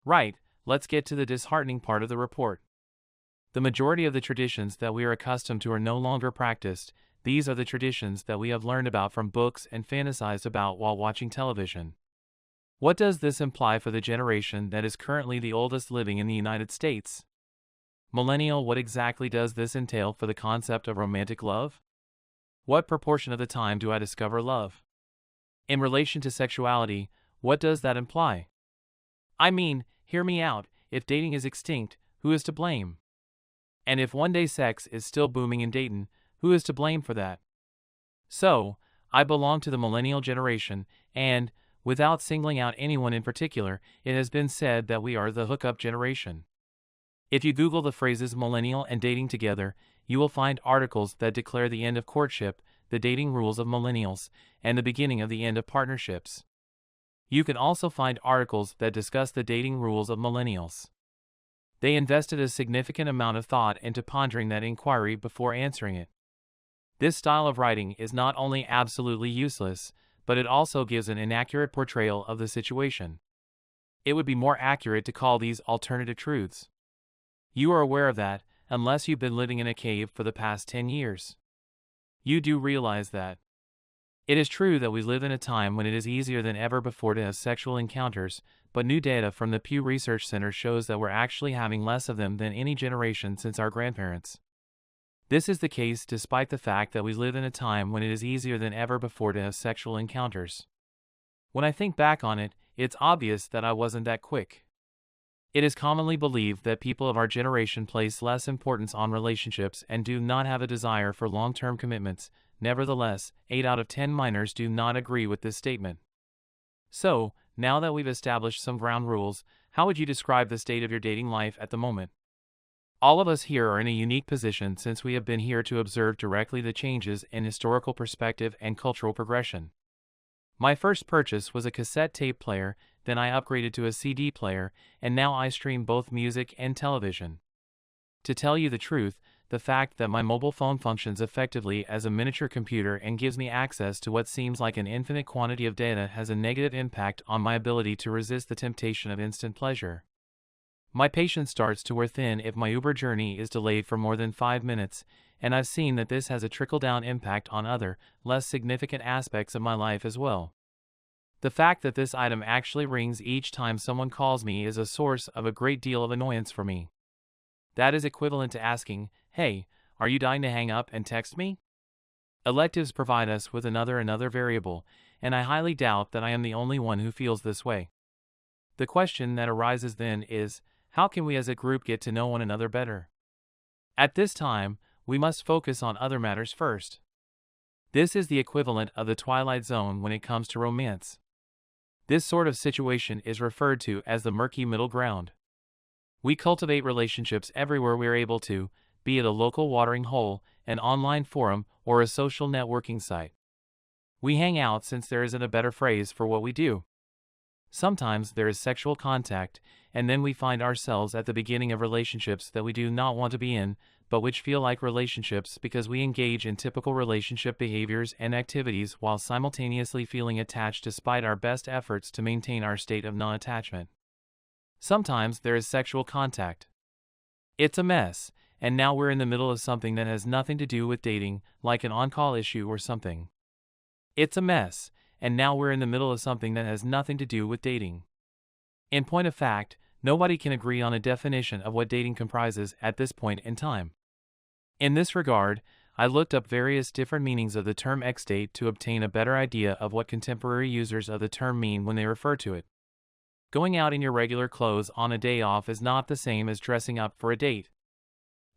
Right, let's get to the disheartening part of the report. The majority of the traditions that we are accustomed to are no longer practiced. These are the traditions that we have learned about from books and fantasized about while watching television. What does this imply for the generation that is currently the oldest living in the United States? Millennial, what exactly does this entail for the concept of romantic love? What proportion of the time do I discover love? In relation to sexuality, what does that imply? I mean, hear me out, if dating is extinct, who is to blame? And if one day sex is still booming in Dayton, who is to blame for that? So, I belong to the millennial generation, and, without singling out anyone in particular, it has been said that we are the hookup generation. If you Google the phrases millennial and dating together, you will find articles that declare the end of courtship, the dating rules of millennials, and the beginning of the end of partnerships. You can also find articles that discuss the dating rules of millennials. They invested a significant amount of thought into pondering that inquiry before answering it. This style of writing is not only absolutely useless, but it also gives an inaccurate portrayal of the situation. It would be more accurate to call these alternative truths. You are aware of that, unless you've been living in a cave for the past 10 years. You do realize that. It is true that we live in a time when it is easier than ever before to have sexual encounters, but new data from the Pew Research Center shows that we're actually having less of them than any generation since our grandparents. This is the case despite the fact that we live in a time when it is easier than ever before to have sexual encounters. When I think back on it, it's obvious that I wasn't that quick. It is commonly believed that people of our generation place less importance on relationships and do not have a desire for long-term commitments. Nevertheless, 8 out of 10 minors do not agree with this statement. So, now that we've established some ground rules, how would you describe the state of your dating life at the moment? All of us here are in a unique position since we have been here to observe directly the changes in historical perspective and cultural progression. My first purchase was a cassette tape player, then I upgraded to a CD player, and now I stream both music and television. To tell you the truth, the fact that my mobile phone functions effectively as a miniature computer and gives me access to what seems like an infinite quantity of data has a negative impact on my ability to resist the temptation of instant pleasure. My patience starts to wear thin if my Uber journey is delayed for more than 5 minutes, and I've seen that this has a trickle-down impact on other, less significant aspects of my life as well. The fact that this item actually rings each time someone calls me is a source of a great deal of annoyance for me. That is equivalent to asking, "Hey, are you dying to hang up and text me?" Electives provide us with another variable, and I highly doubt that I am the only one who feels this way. The question that arises then is, how can we as a group get to know one another better? At this time, we must focus on other matters first. This is the equivalent of the Twilight Zone when it comes to romance. This sort of situation is referred to as the murky middle ground. We cultivate relationships everywhere we are able to, be it a local watering hole, an online forum, or a social networking site. We hang out since there isn't a better phrase for what we do. Sometimes there is sexual contact, and then we find ourselves at the beginning of relationships that we do not want to be in, but which feel like relationships because we engage in typical relationship behaviors and activities while simultaneously feeling attached despite our best efforts to maintain our state of non-attachment. Sometimes there is sexual contact. It's a mess, and now we're in the middle of something that has nothing to do with dating, like an on-call issue or something. It's a mess, and now we're in the middle of something that has nothing to do with dating. In point of fact, nobody can agree on a definition of what dating comprises at this point in time. In this regard, I looked up various different meanings of the term X-date to obtain a better idea of what contemporary users of the term mean when they refer to it. Going out in your regular clothes on a day off is not the same as dressing up for a date.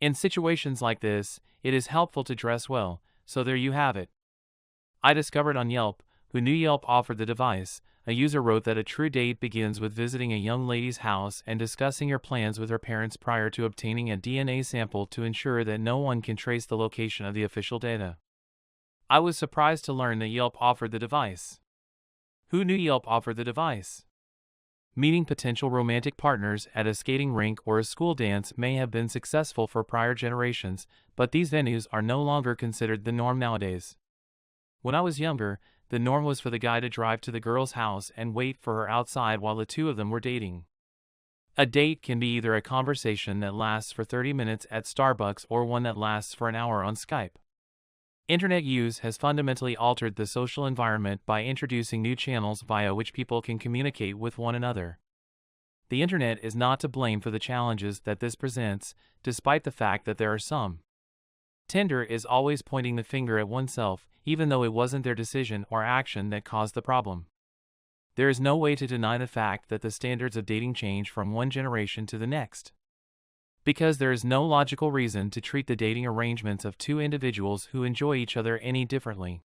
In situations like this, it is helpful to dress well, so there you have it. I discovered on Yelp, who knew Yelp offered the device, a user wrote that a true date begins with visiting a young lady's house and discussing your plans with her parents prior to obtaining a DNA sample to ensure that no one can trace the location of the official data. I was surprised to learn that Yelp offered the device. Who knew Yelp offered the device? Meeting potential romantic partners at a skating rink or a school dance may have been successful for prior generations, but these venues are no longer considered the norm nowadays. When I was younger, the norm was for the guy to drive to the girl's house and wait for her outside while the two of them were dating. A date can be either a conversation that lasts for 30 minutes at Starbucks or one that lasts for an hour on Skype. Internet use has fundamentally altered the social environment by introducing new channels via which people can communicate with one another. The internet is not to blame for the challenges that this presents, despite the fact that there are some. Tinder is always pointing the finger at oneself, even though it wasn't their decision or action that caused the problem. There is no way to deny the fact that the standards of dating change from one generation to the next. Because there is no logical reason to treat the dating arrangements of two individuals who enjoy each other any differently.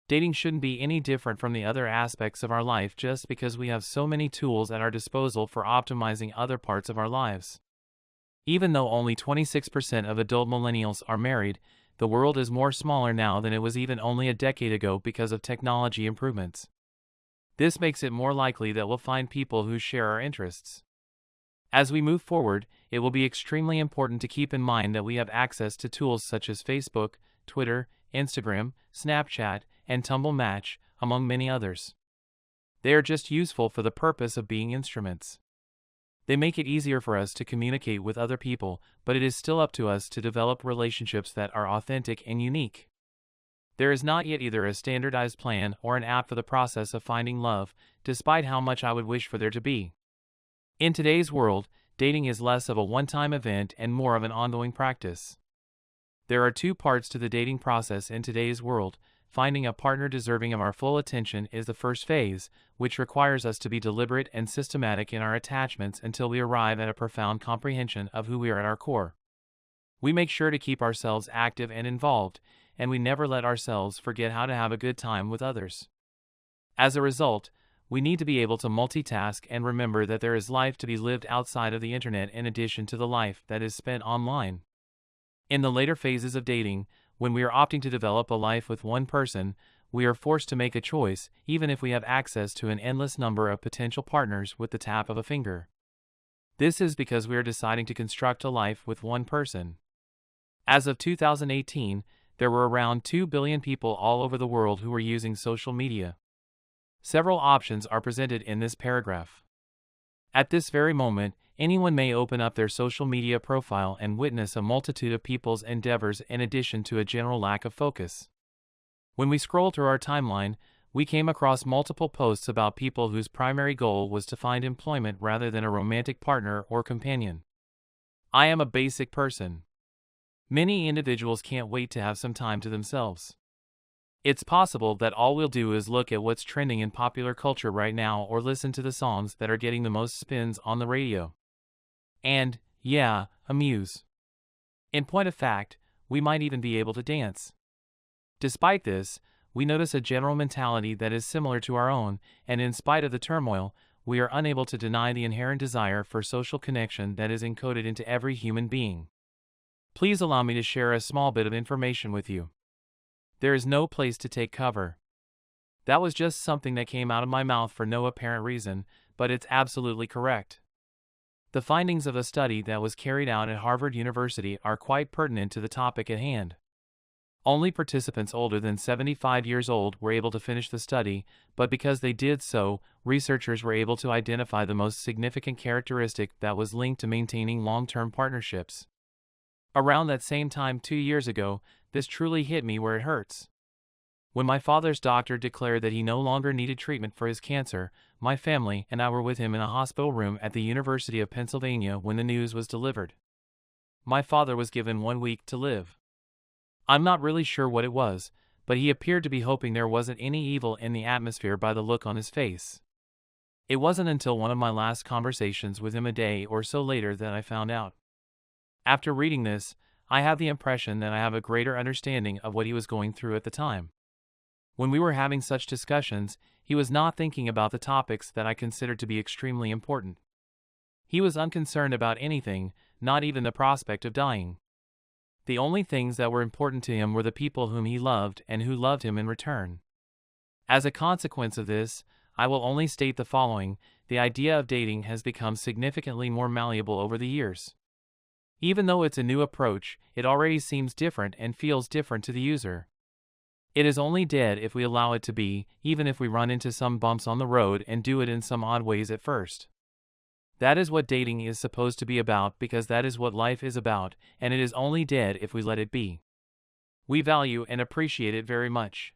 Dating shouldn't be any different from the other aspects of our life just because we have so many tools at our disposal for optimizing other parts of our lives. Even though only 26% of adult millennials are married, the world is more smaller now than it was even only a decade ago because of technology improvements. This makes it more likely that we'll find people who share our interests. As we move forward, it will be extremely important to keep in mind that we have access to tools such as Facebook, Twitter, Instagram, Snapchat, and Tumble Match, among many others. They are just useful for the purpose of being instruments. They make it easier for us to communicate with other people, but it is still up to us to develop relationships that are authentic and unique. There is not yet either a standardized plan or an app for the process of finding love, despite how much I would wish for there to be. In today's world, dating is less of a one-time event and more of an ongoing practice. There are two parts to the dating process in today's world. Finding a partner deserving of our full attention is the first phase, which requires us to be deliberate and systematic in our attachments until we arrive at a profound comprehension of who we are at our core. We make sure to keep ourselves active and involved, and we never let ourselves forget how to have a good time with others. As a result, we need to be able to multitask and remember that there is life to be lived outside of the internet in addition to the life that is spent online. In the later phases of dating, when we are opting to develop a life with one person, we are forced to make a choice, even if we have access to an endless number of potential partners with the tap of a finger. This is because we are deciding to construct a life with one person. As of 2018, there were around 2 billion people all over the world who were using social media. Several options are presented in this paragraph. At this very moment, anyone may open up their social media profile and witness a multitude of people's endeavors in addition to a general lack of focus. When we scrolled through our timeline, we came across multiple posts about people whose primary goal was to find employment rather than a romantic partner or companion. I am a basic person. Many individuals can't wait to have some time to themselves. It's possible that all we'll do is look at what's trending in popular culture right now or listen to the songs that are getting the most spins on the radio. And, yeah, amuse. In point of fact, we might even be able to dance. Despite this, we notice a general mentality that is similar to our own, and in spite of the turmoil, we are unable to deny the inherent desire for social connection that is encoded into every human being. Please allow me to share a small bit of information with you. There is no place to take cover. That was just something that came out of my mouth for no apparent reason, but it's absolutely correct. The findings of a study that was carried out at Harvard University are quite pertinent to the topic at hand. Only participants older than 75 years old were able to finish the study, but because they did so, researchers were able to identify the most significant characteristic that was linked to maintaining long-term partnerships. Around that same time 2 years ago, this truly hit me where it hurts. When my father's doctor declared that he no longer needed treatment for his cancer, my family and I were with him in a hospital room at the University of Pennsylvania when the news was delivered. My father was given 1 week to live. I'm not really sure what it was, but he appeared to be hoping there wasn't any evil in the atmosphere by the look on his face. It wasn't until one of my last conversations with him a day or so later that I found out. After reading this, I have the impression that I have a greater understanding of what he was going through at the time. When we were having such discussions, he was not thinking about the topics that I considered to be extremely important. He was unconcerned about anything, not even the prospect of dying. The only things that were important to him were the people whom he loved and who loved him in return. As a consequence of this, I will only state the following: the idea of dating has become significantly more malleable over the years. Even though it's a new approach, it already seems different and feels different to the user. It is only dead if we allow it to be, even if we run into some bumps on the road and do it in some odd ways at first. That is what dating is supposed to be about, because that is what life is about, and it is only dead if we let it be. We value and appreciate it very much.